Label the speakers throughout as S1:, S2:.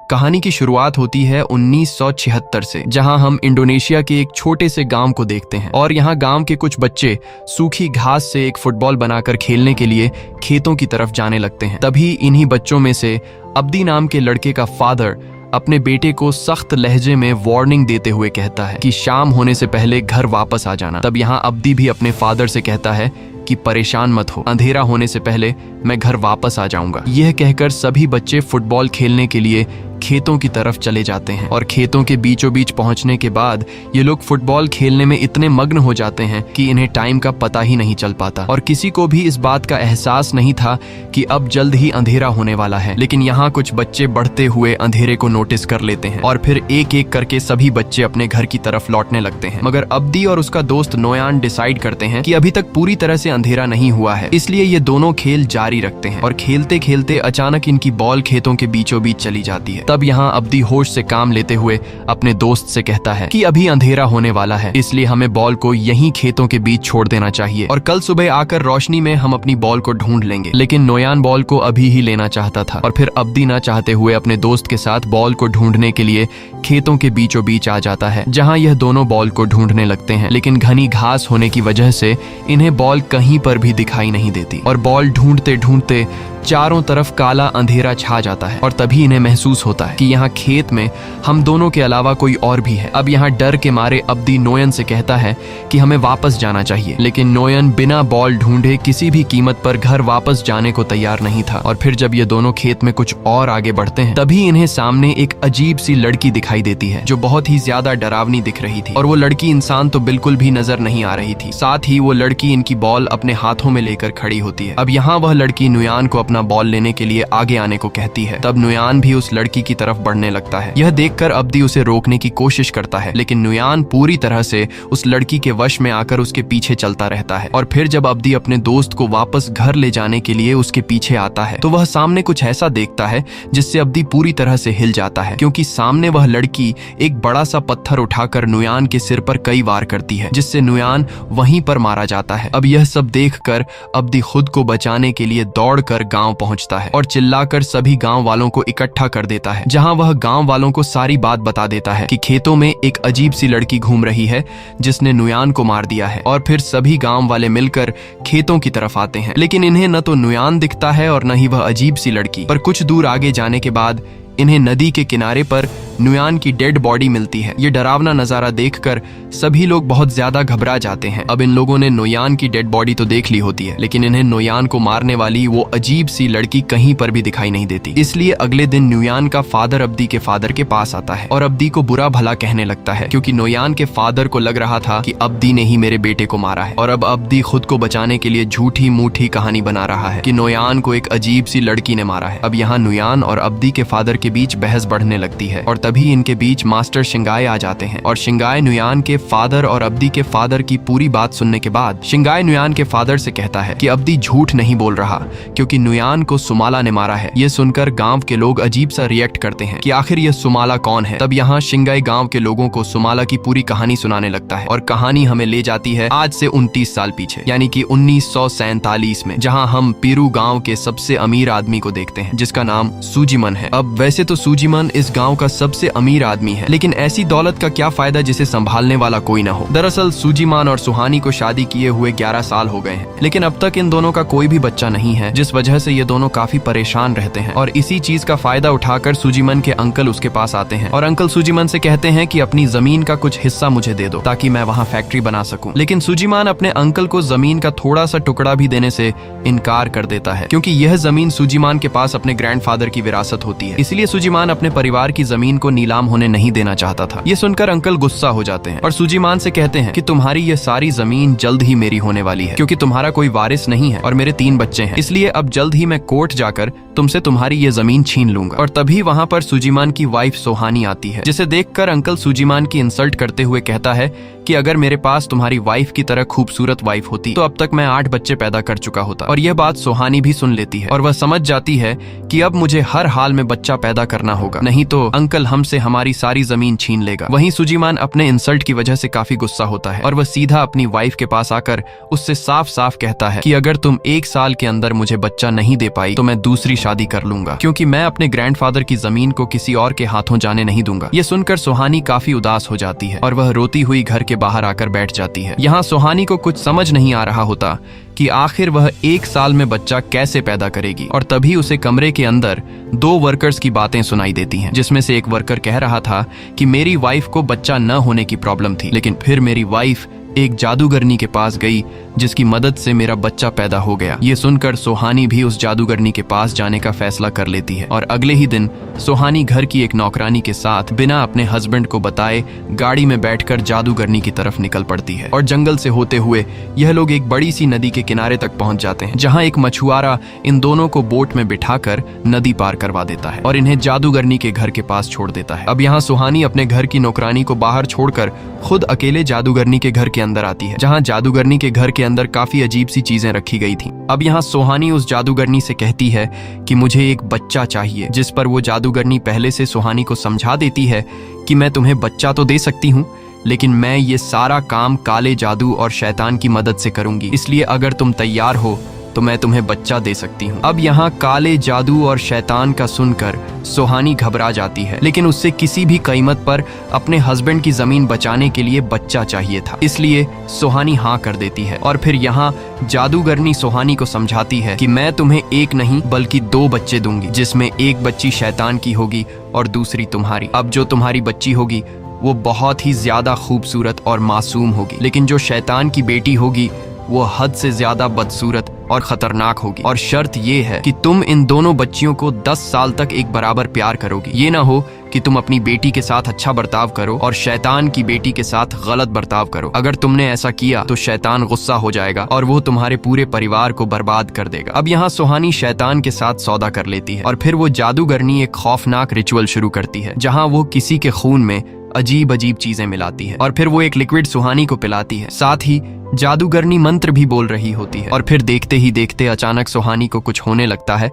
S1: कहानी की शुरुआत होती है 1976 से, जहां हम इंडोनेशिया के एक छोटे से गांव को देखते हैं और यहाँ गांव के कुछ बच्चे सूखी घास से एक फुटबॉल बनाकर खेलने के लिए खेतों की तरफ जाने लगते हैं। तभी इन्हीं बच्चों में से अब्दी नाम के लड़के का फादर अपने बेटे को सख्त लहजे में वार्निंग देते हुए कहता है कि शाम होने से पहले घर वापस आ जाना। तब यहाँ अब्दी भी अपने फादर से कहता है कि परेशान मत हो, अंधेरा होने से पहले मैं घर वापस आ जाऊंगा। यह कहकर सभी बच्चे फुटबॉल खेलने के लिए खेतों की तरफ चले जाते हैं और खेतों के बीचों बीच पहुंचने के बाद ये लोग फुटबॉल खेलने में इतने मग्न हो जाते हैं कि इन्हें टाइम का पता ही नहीं चल पाता और किसी को भी इस बात का एहसास नहीं था कि अब जल्द ही अंधेरा होने वाला है। लेकिन यहाँ कुछ बच्चे बढ़ते हुए अंधेरे को नोटिस कर लेते हैं और फिर एक एक करके सभी बच्चे अपने घर की तरफ लौटने लगते हैं। मगर अब्दी और उसका दोस्त नोयान डिसाइड करते हैं कि अभी तक पूरी तरह से अंधेरा नहीं हुआ है, इसलिए ये दोनों खेल जारी रखते हैं और खेलते खेलते अचानक इनकी बॉल खेतों के बीचों बीच चली जाती है। तब यहाँ अब्दी होश से काम लेते हुए अपने दोस्त से कहता है कि अभी अंधेरा होने वाला है, इसलिए हमें बॉल को यहीं खेतों के बीच छोड़ देना चाहिए और कल सुबह आकर रोशनी में हम अपनी बॉल को ढूंढ लेंगे। लेकिन नोयान बॉल को अभी ही लेना चाहता था और फिर अब्दी ना चाहते हुए अपने दोस्त के साथ बॉल को ढूंढने के लिए खेतों के बीचों बीच आ जाता है, जहां यह दोनों बॉल को ढूंढने लगते हैं। लेकिन घनी घास होने की वजह से इन्हें बॉल कहीं पर भी दिखाई नहीं देती और बॉल ढूंढते ढूंढते चारों तरफ काला अंधेरा छा जाता है और तभी इन्हें महसूस होता है कि यहाँ खेत में हम दोनों के अलावा कोई और भी है। अब यहाँ डर के मारे अब्दी नोयन से कहता है कि हमें वापस जाना चाहिए, लेकिन नोयन बिना बॉल ढूंढे किसी भी कीमत पर घर वापस जाने को तैयार नहीं था। और फिर जब ये दोनों खेत में कुछ और आगे बढ़ते हैं तभी इन्हें सामने एक अजीब सी लड़की दिखाई देती है जो बहुत ही ज्यादा डरावनी दिख रही थी और वो लड़की इंसान तो बिल्कुल भी नजर नहीं आ रही थी। साथ ही वो लड़की इनकी बॉल अपने हाथों में लेकर खड़ी होती है। अब यहाँ वह लड़की नोयान को अपना बॉल लेने के लिए आगे आने को कहती है। तब नोयान भी उस लड़की की तरफ बढ़ने लगता है। यह देखकर अब्दी उसे रोकने की कोशिश करता है, लेकिन नोयान पूरी तरह से उस लड़की के वश में आकर उसके पीछे चलता रहता है। और फिर जब अब्दी अपने दोस्त को वापस घर ले जाने के लिए उसके पीछे आता है तो वह सामने कुछ ऐसा देखता है जिससे अब्दी पूरी तरह से हिल जाता है, क्योंकि सामने वह लड़की एक बड़ा सा पत्थर उठाकर नोयान के सिर पर कई वार करती है, जिससे नोयान वहीं पर मारा जाता है। अब यह सब देखकर अब्दी खुद को बचाने के लिए दौड़कर गांव पहुंचता है और चिल्लाकर सभी गांव वालों को इकट्ठा कर देता है, जहां वह गांव वालों को सारी बात बता देता है कि खेतों में एक अजीब सी लड़की घूम रही है जिसने नोयान को मार दिया है। और फिर सभी गांव वाले मिलकर खेतों की तरफ आते हैं, लेकिन इन्हें न तो नोयान दिखता है और न ही वह अजीब सी लड़की। पर कुछ दूर आगे जाने के बाद इन्हें नदी के किनारे पर नोयान की डेड बॉडी मिलती है। ये डरावना नजारा देखकर सभी लोग बहुत ज्यादा घबरा जाते हैं। अब इन लोगों ने नोयान की डेड बॉडी तो देख ली होती है, लेकिन इन्हें नोयान को मारने वाली वो अजीब सी लड़की कहीं पर भी दिखाई नहीं देती। इसलिए अगले दिन नोयान का फादर अब्दी के फादर के पास आता है और अब्दी को बुरा भला कहने लगता है, क्योंकि नोयान के फादर को लग रहा था कि अब्दी ने ही मेरे बेटे को मारा है। और अब अब्दी खुद को बचाने के लिए झूठी मूठी कहानी बना रहा है कि नोयान को एक अजीब सी लड़की ने मारा है। अब यहाँ नोयान और अब्दी के फादर के बीच बहस बढ़ने लगती है और तभी इनके बीच मास्टर शिंगाय आ जाते हैं और शिंगाय नोयान के फादर और अब्दी के फादर की पूरी बात सुनने के बाद शिंगाय नोयान के फादर से कहता है कि अब्दी झूठ नहीं बोल रहा, क्योंकि नोयान को सुमाला ने मारा है। ये सुनकर गांव के लोग अजीब सा रिएक्ट करते हैं कि आखिर यह सुमाला कौन है। तब यहाँ शिंगाय गांव के लोगों को सुमाला की पूरी कहानी सुनाने लगता है और कहानी हमें ले जाती है आज से 29 साल पीछे, यानी कि 1947 में, जहाँ हम पीरू गाँव के सबसे अमीर आदमी को देखते हैं जिसका नाम सूजीमन है। अब वैसे तो सूजीमन इस गांव का सबसे अमीर आदमी है, लेकिन ऐसी दौलत का क्या फायदा जिसे संभालने वाला कोई ना हो। दरअसल सूजीमान और सुहानी को शादी किए हुए 11 साल हो गए हैं, लेकिन अब तक इन दोनों का कोई भी बच्चा नहीं है, जिस वजह से ये दोनों काफी परेशान रहते हैं। और इसी चीज का फायदा उठाकर सूजीमन के अंकल उसके पास आते हैं और अंकल सूजीमन से कहते हैं कि अपनी जमीन का कुछ हिस्सा मुझे दे दो ताकि मैं वहाँ फैक्ट्री बना सकूं। लेकिन सूजीमान अपने अंकल को जमीन का थोड़ा सा टुकड़ा भी देने से इनकार कर देता है, क्योंकि यह जमीन सूजीमान के पास अपने ग्रैंडफादर की विरासत होती है। इसलिए सूजीमान अपने परिवार की जमीन को नीलाम होने नहीं देना चाहता था। ये सुनकर अंकल गुस्सा हो जाते हैं और सूजीमान से कहते हैं कि तुम्हारी ये सारी जमीन जल्द ही मेरी होने वाली है, क्योंकि तुम्हारा कोई वारिस नहीं है और मेरे 3 बच्चे हैं, इसलिए अब जल्द ही मैं कोर्ट जाकर तुमसे तुम्हारी ये जमीन छीन लूंगा। और तभी वहाँ पर सूजीमान की वाइफ सोहानी आती है, जिसे देखकर अंकल सूजीमान की इंसल्ट करते हुए कहता है कि अगर मेरे पास तुम्हारी वाइफ की तरह खूबसूरत वाइफ होती तो अब तक मैं 8 बच्चे पैदा कर चुका होता। और यह बात सुहानी भी सुन लेती है और वह समझ जाती है कि अब मुझे हर हाल में बच्चा पैदा करना होगा, नहीं तो अंकल हमसे हमारी सारी जमीन छीन लेगा। वहीं सुजीमान अपने इंसल्ट की वजह से काफी गुस्सा होता है और वह सीधा अपनी वाइफ के पास आकर उससे साफ साफ कहता है कि अगर तुम 1 साल के अंदर मुझे बच्चा नहीं दे पाई तो मैं दूसरी शादी कर लूंगा, क्योंकि मैं अपने ग्रैंडफादर की जमीन को किसी और के हाथों जाने नहीं दूंगा। ये सुनकर सुहानी काफी उदास हो जाती है और वह रोती हुई घर के बाहर आकर बैठ जाती है। यहाँ सुहानी को कुछ समझ नहीं आ रहा होता कि आखिर वह 1 साल में बच्चा कैसे पैदा करेगी। और तभी उसे कमरे के अंदर 2 वर्कर्स की बातें सुनाई देती हैं, जिसमें से एक वर्कर कह रहा था कि मेरी वाइफ को बच्चा न होने की प्रॉब्लम थी, लेकिन फिर मेरी वाइफ एक जादूगरनी के पास गई जिसकी मदद से मेरा बच्चा पैदा हो गया। ये सुनकर सुहानी भी उस जादूगरनी के पास जाने का फैसला कर लेती है और अगले ही दिन सुहानी घर की एक नौकरानी के साथ बिना अपने हस्बैंड को बताए गाड़ी में बैठकर जादूगरनी की तरफ निकल पड़ती है। और जंगल से होते हुए यह लोग एक बड़ी सी नदी के किनारे तक पहुंच जाते हैं, जहां एक मछुआरा इन दोनों को बोट में बिठाकर नदी पार करवा देता है और इन्हें जादूगरनी के घर के पास छोड़ देता है। अब यहाँ सुहानी अपने घर की नौकरानी को बाहर छोड़कर खुद अकेले जादूगरनी के घर के अंदर आती है, जहां जादूगरनी के घर के अंदर काफी अजीब सी चीजें रखी गई थी। अब यहाँ सुहानी उस जादूगरनी से कहती है कि मुझे एक बच्चा चाहिए, जिस पर वो जादूगरनी पहले से सुहानी को समझा देती है कि मैं तुम्हें बच्चा तो दे सकती हूँ, लेकिन मैं ये सारा काम काले जादू और शैतान की मदद से करूंगी, इसलिए अगर तुम तैयार हो तो मैं तुम्हें बच्चा दे सकती हूँ। अब यहाँ काले जादू और शैतान का सुनकर सुहानी घबरा जाती है, लेकिन उससे किसी भी कीमत पर अपने हस्बैंड की जमीन बचाने के लिए बच्चा चाहिए था, इसलिए सुहानी हाँ कर देती है। और फिर यहाँ जादूगरनी सुहानी को समझाती है कि मैं तुम्हें 1 नहीं बल्कि 2 बच्चे दूंगी, जिसमें एक बच्ची शैतान की होगी और दूसरी तुम्हारी। अब जो तुम्हारी बच्ची होगी वो बहुत ही ज्यादा खूबसूरत और मासूम होगी, लेकिन जो शैतान की बेटी होगी वो हद से ज्यादा बदसूरत और खतरनाक होगी। और शर्त ये है कि तुम इन दोनों बच्चियों को 10 साल तक एक बराबर प्यार करोगी। ये ना हो कि तुम अपनी बेटी के साथ अच्छा बर्ताव करो और शैतान की बेटी के साथ गलत बर्ताव करो। अगर तुमने ऐसा किया तो शैतान गुस्सा हो जाएगा और वो तुम्हारे पूरे परिवार को बर्बाद कर देगा। अब यहाँ सुहानी शैतान के साथ सौदा कर लेती है और फिर वो जादूगरनी एक खौफनाक रिचुअल शुरू करती है, जहाँ वो किसी के खून में अजीब अजीब चीजें मिलाती है और फिर वो एक लिक्विड सुहानी को पिलाती है। साथ ही जादूगरनी मंत्र भी बोल रही होती है और फिर देखते ही देखते अचानक सुहानी को कुछ होने लगता है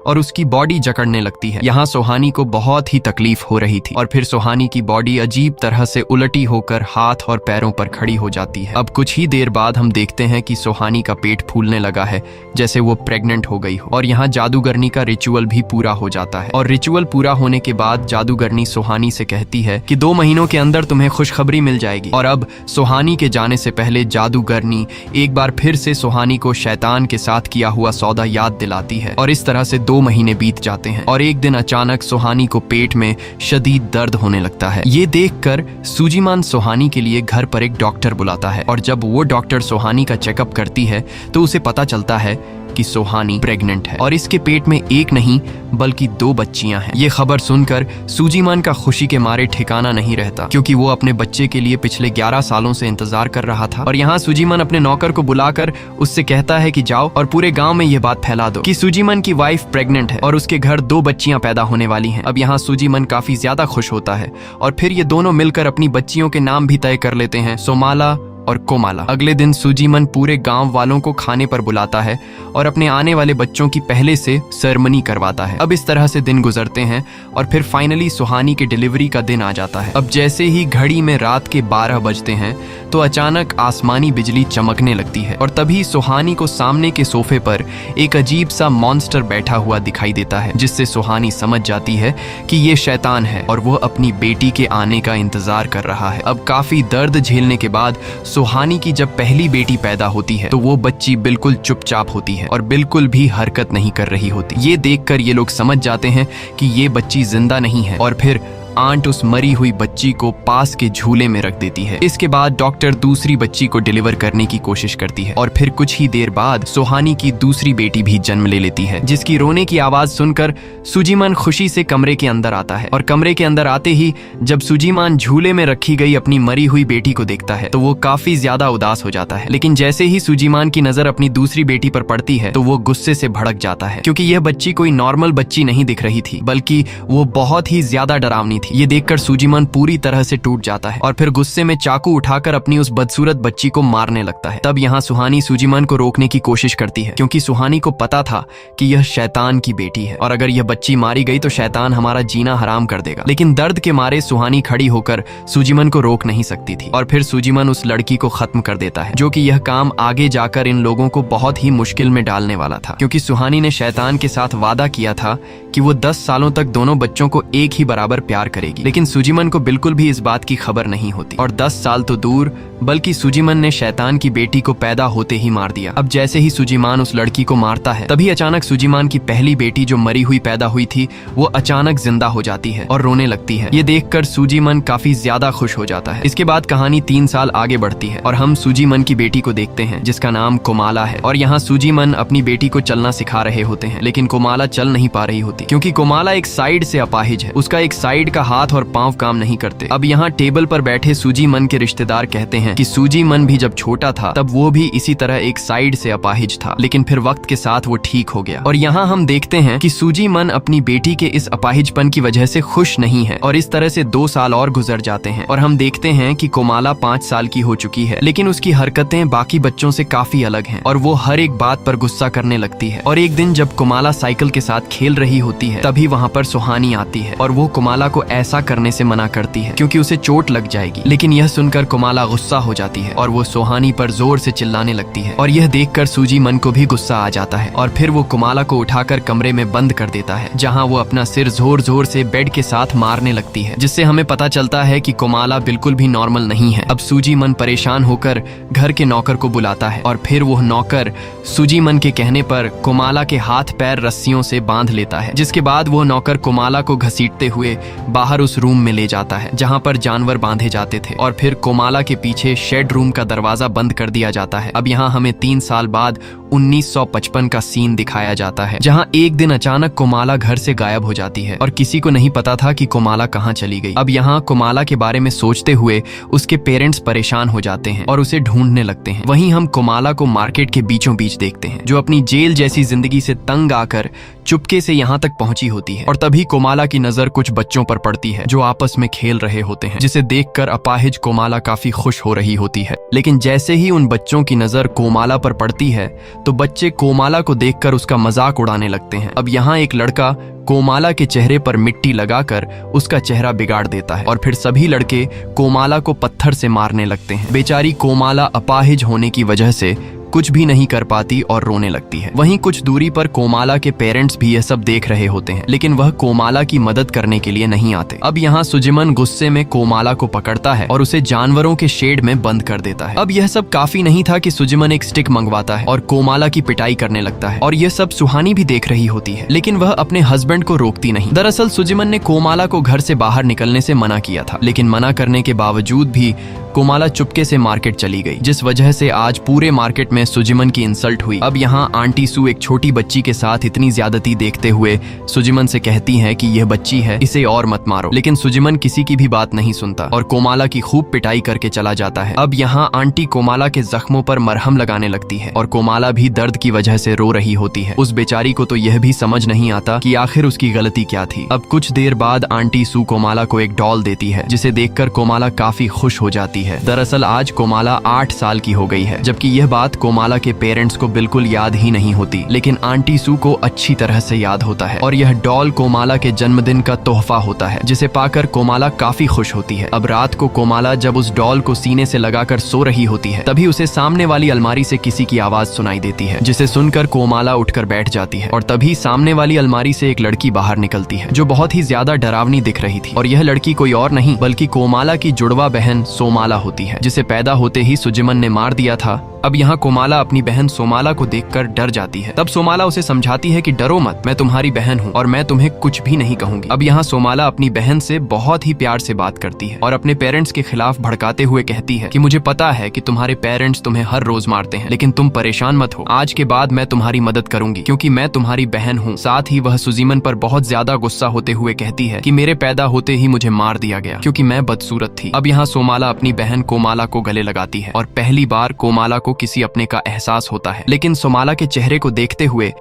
S1: और उसकी बॉडी जकड़ने लगती है। यहाँ सुहानी को बहुत ही तकलीफ हो रही थी और फिर सुहानी की बॉडी अजीब तरह से उलटी होकर हाथ और पैरों पर खड़ी हो जाती है। अब कुछ ही देर बाद हम देखते हैं कि सुहानी का पेट फूलने लगा है, जैसे वो प्रेग्नेंट हो गई हो। और यहाँ जादूगरनी का रिचुअल भी पूरा हो जाता है और रिचुअल पूरा होने के बाद जादूगरनी सुहानी से कहती है कि 2 महीनों के अंदर तुम्हें खुशखबरी मिल जाएगी। और अब सुहानी के जाने से पहले जादूगरनी एक बार फिर से सुहानी को शैतान के साथ किया हुआ सौदा याद दिलाती है और इस तरह से 2 महीने बीत जाते हैं और एक दिन अचानक सुहानी को पेट में शदीद दर्द होने लगता है। ये देखकर सुजीमान सुहानी के लिए घर पर एक डॉक्टर बुलाता है और जब वो डॉक्टर सुहानी का चेकअप करती है तो उसे पता चलता है कि सुहानी प्रेग्नेंट है और इसके पेट में 1 नहीं बल्कि 2 बच्चियां हैं। ये खबर सुनकर सुजीमान का खुशी के मारे ठिकाना नहीं रहता, क्योंकि वो अपने बच्चे के लिए पिछले 11 सालों से इंतजार कर रहा था। और यहाँ सुजीमान अपने नौकर को बुलाकर उससे कहता है कि जाओ और पूरे गांव में ये बात फैला दो कि सुजीमान की वाइफ प्रेग्नेंट है और उसके घर 2 बच्चियां पैदा होने वाली हैं। अब यहाँ सुजीमान काफी ज्यादा खुश होता है और फिर ये दोनों मिलकर अपनी बच्चियों के नाम भी तय कर लेते हैं, सोमाला और कोमाला। अगले दिन सुजीमान पूरे गांव वालों को खाने पर बुलाता है और अपने आने वाले बच्चों की पहले से सेरेमनी करवाता है। अब इस तरह से दिन गुजरते हैं और फिर फाइनली सुहानी के डिलीवरी का दिन आ जाता है। अब जैसे ही घड़ी में रात के 12 बजते हैं तो अचानक आसमानी बिजली चमकने लगती है और तभी सुहानी को सामने के सोफे पर एक अजीब सा मॉन्स्टर बैठा हुआ दिखाई देता है, जिससे सुहानी समझ जाती है कि ये शैतान है और वो अपनी बेटी के आने का इंतजार कर रहा है। अब काफी दर्द झेलने के बाद सुहानी की जब पहली बेटी पैदा होती है तो वो बच्ची बिल्कुल चुपचाप होती है और बिल्कुल भी हरकत नहीं कर रही होती। ये देखकर ये लोग समझ जाते हैं कि ये बच्ची जिंदा नहीं है और फिर आंट उस मरी हुई बच्ची को पास के झूले में रख देती है। इसके बाद डॉक्टर दूसरी बच्ची को डिलीवर करने की कोशिश करती है और फिर कुछ ही देर बाद सुहानी की दूसरी बेटी भी जन्म ले लेती है, जिसकी रोने की आवाज सुनकर सुजीमान खुशी से कमरे के अंदर आता है। और कमरे के अंदर आते ही जब सुजीमान झूले में रखी गई अपनी मरी हुई बेटी को देखता है तो वो काफी ज्यादा उदास हो जाता है। लेकिन जैसे ही सुजीमान की नजर अपनी दूसरी बेटी पर पड़ती है तो वो गुस्से से भड़क जाता है, क्योंकि यह बच्ची कोई नॉर्मल बच्ची नहीं दिख रही थी, बल्कि वो बहुत ही ज्यादा डरावनी थी। ये देखकर सुजीमन पूरी तरह से टूट जाता है और फिर गुस्से में चाकू उठाकर अपनी उस बदसूरत बच्ची को मारने लगता है। तब यहाँ सुहानी सुजीमन को रोकने की कोशिश करती है, क्योंकि सुहानी को पता था कि यह शैतान की बेटी है और अगर यह बच्ची मारी गई तो शैतान हमारा जीना हराम कर देगा। लेकिन दर्द के मारे सुहानी खड़ी होकर सुजीमन को रोक नहीं सकती थी और फिर सुजीमन उस लड़की को खत्म कर देता है, जो कि यह काम आगे जाकर इन लोगों को बहुत ही मुश्किल में डालने वाला था, क्योंकि सुहानी ने शैतान के साथ वादा किया था कि वो 10 सालों तक दोनों बच्चों को एक ही बराबर प्यार करेगी। लेकिन सुजीमन को बिल्कुल भी इस बात की खबर नहीं होती और 10 साल तो दूर बल्कि सुजीमन ने शैतान की बेटी को पैदा होते ही मार दिया। अब जैसे ही सुजीमान उस लड़की को मारता है, तभी अचानक सुजीमान की पहली बेटी जो मरी हुई पैदा हुई थी वो अचानक जिंदा हो जाती है और रोने लगती है। ये देखकर सुजीमन काफी ज्यादा खुश हो जाता है। इसके बाद कहानी 3 साल आगे बढ़ती है और हम सुजीमन की बेटी को देखते हैं, जिसका नाम कोमाला है। और यहाँ सुजीमन अपनी बेटी को चलना सिखा रहे होते हैं, लेकिन कोमाला चल नहीं पा रही होती, क्योंकि कोमाला एक साइड से अपाहिज है। उसका एक साइड का हाथ और पांव काम नहीं करते। अब यहाँ टेबल पर बैठे सुजीमन के रिश्तेदार कहते हैं कि सुजीमन भी जब छोटा था तब वो भी इसी तरह एक साइड से अपाहिज था, लेकिन फिर वक्त के साथ वो ठीक हो गया। और यहाँ हम देखते हैं कि सुजीमन अपनी बेटी के इस अपाहिजपन की वजह से खुश नहीं है और इस तरह से 2 साल और गुजर जाते हैं और हम देखते हैं कि कोमाला 5 साल की हो चुकी है, लेकिन उसकी हरकतें बाकी बच्चों से काफी अलग हैं और वो हर एक बात पर गुस्सा करने लगती है। और एक दिन जब कोमाला साइकिल के साथ खेल रही होती है, तभी वहाँ पर सुहानी आती है और वो कोमाला को ऐसा करने से मना करती है क्योंकि उसे चोट लग जाएगी। लेकिन यह सुनकर कोमाला गुस्सा हो जाती है और वो सुहानी पर जोर से चिल्लाने लगती है और यह देखकर सुजीमन को भी गुस्सा आ जाता है और फिर वो कोमाला को उठाकर कमरे में बंद कर देता है, जहाँ वो अपना सिर जोर जोर से बेड के साथ मारने लगती है, जिससे हमें पता चलता है कि कोमाला बिल्कुल भी नॉर्मल नहीं है। अब सुजीमन परेशान होकर घर के नौकर को बुलाता है और फिर वो नौकर सुजीमन के कहने पर कोमाला के हाथ पैर रस्सियों से बांध लेता है, जिसके बाद वो नौकर कोमाला को घसीटते हुए बाहर उस रूम में ले जाता है जहाँ पर जानवर बांधे जाते थे और फिर कोमाला के पीछे शेड रूम का दरवाजा बंद कर दिया जाता है। अब यहाँ हमें 3 साल बाद 1955 का सीन दिखाया जाता है, जहाँ एक दिन अचानक कोमाला घर से गायब हो जाती है और किसी को नहीं पता था कि कोमाला कहाँ चली गई। अब यहाँ कोमाला के बारे में सोचते हुए उसके पेरेंट्स परेशान हो जाते हैं और उसे ढूंढने लगते हैं। वहीं हम कोमाला को मार्केट के बीचों बीच देखते हैं, जो अपनी जेल जैसी जिंदगी से तंग आकर चुपके से यहाँ तक पहुंची होती है। और तभी कोमाला की नजर कुछ बच्चों पर पड़ती है जो आपस में खेल रहे होते हैं, जिसे देखकर अपाहिज कोमाला काफी खुश हो रही होती है। लेकिन जैसे ही उन बच्चों की नजर कोमाला पर पड़ती है तो बच्चे कोमाला को देखकर उसका मजाक उड़ाने लगते हैं। अब यहाँ एक लड़का कोमाला के चेहरे पर मिट्टी लगाकर उसका चेहरा बिगाड़ देता है और फिर सभी लड़के कोमाला को पत्थर से मारने लगते हैं। बेचारी कोमाला अपाहिज होने की वजह से कुछ भी नहीं कर पाती और रोने लगती है। वहीं कुछ दूरी पर कोमाला के पेरेंट्स भी यह सब देख रहे होते हैं, लेकिन वह कोमाला की मदद करने के लिए नहीं आते। अब यहाँ सुजीमन गुस्से में कोमाला को पकड़ता है और उसे जानवरों के शेड में बंद कर देता है। अब यह सब काफी नहीं था कि सुजीमन एक स्टिक मंगवाता है और कोमाला की पिटाई करने लगता है और यह सब सुहानी भी देख रही होती है, लेकिन वह अपने हस्बैंड को रोकती नहीं। दरअसल सुजीमन ने कोमाला को घर से बाहर निकलने से मना किया था, लेकिन मना करने के बावजूद भी कोमाला चुपके से मार्केट चली गई, जिस वजह से आज पूरे मार्केट में सुजीमन की इंसल्ट हुई। अब यहाँ आंटी सू एक छोटी बच्ची के साथ इतनी ज्यादती देखते हुए सुजीमन से कहती है कि यह बच्ची है, इसे और मत मारो, लेकिन सुजीमन किसी की भी बात नहीं सुनता और कोमाला की खूब पिटाई करके चला जाता है। अब यहाँ आंटी कोमाला के जख्मों पर मरहम लगाने लगती है और कोमाला भी दर्द की वजह से रो रही होती है। उस बेचारी को तो यह भी समझ नहीं आता कि आखिर उसकी गलती क्या थी। अब कुछ देर बाद आंटी सू कोमाला को एक डॉल देती है, जिसे देखकर कोमाला काफी खुश हो जाती है। दरअसल आज कोमाला 8 साल की हो गई है, जबकि यह बात कोमाला के पेरेंट्स को बिल्कुल याद ही नहीं होती, लेकिन आंटी सू को अच्छी तरह से याद होता है और यह डॉल कोमाला के जन्मदिन का तोहफा होता है, जिसे पाकर कोमाला काफी खुश होती है। अब रात को कोमाला जब उस डॉल को सीने से लगाकर सो रही होती है, तभी उसे सामने वाली अलमारी से किसी की आवाज सुनाई देती है, जिसे सुनकर कोमाला उठकर बैठ जाती है और तभी सामने वाली अलमारी से एक लड़की बाहर निकलती है, जो बहुत ही ज्यादा डरावनी दिख रही थी। और यह लड़की कोई और नहीं बल्कि कोमाला की जुड़वा बहन सोमाला होती है, जिसे पैदा होते ही सुजीमन ने मार दिया था। अब यहाँ कोमाला अपनी बहन सोमाला को देखकर डर जाती है। तब सोमाला उसे समझाती है कि डरो मत, मैं तुम्हारी बहन हूँ और मैं तुम्हें कुछ भी नहीं कहूंगी। अब यहाँ सोमाला अपनी बहन से बहुत ही प्यार से बात करती है और अपने पेरेंट्स के खिलाफ भड़काते हुए कहती है कि मुझे पता है कि तुम्हारे पेरेंट्स तुम्हें हर रोज मारते हैं, लेकिन तुम परेशान मत हो, आज के बाद मैं तुम्हारी मदद करूंगी क्योंकि मैं तुम्हारी बहन हूँ। साथ ही वह सुजीमन पर बहुत ज्यादा गुस्सा होते हुए कहती है कि मेरे पैदा होते ही मुझे मार दिया गया क्योंकि मैं बदसूरत थी। अब यहाँ सोमाला अपनी बहन कोमाला को गले लगाती है और पहली बार कोमाला को किसी अपने का एहसास होता है, लेकिन सोमाला के चेहरे को देखते हुए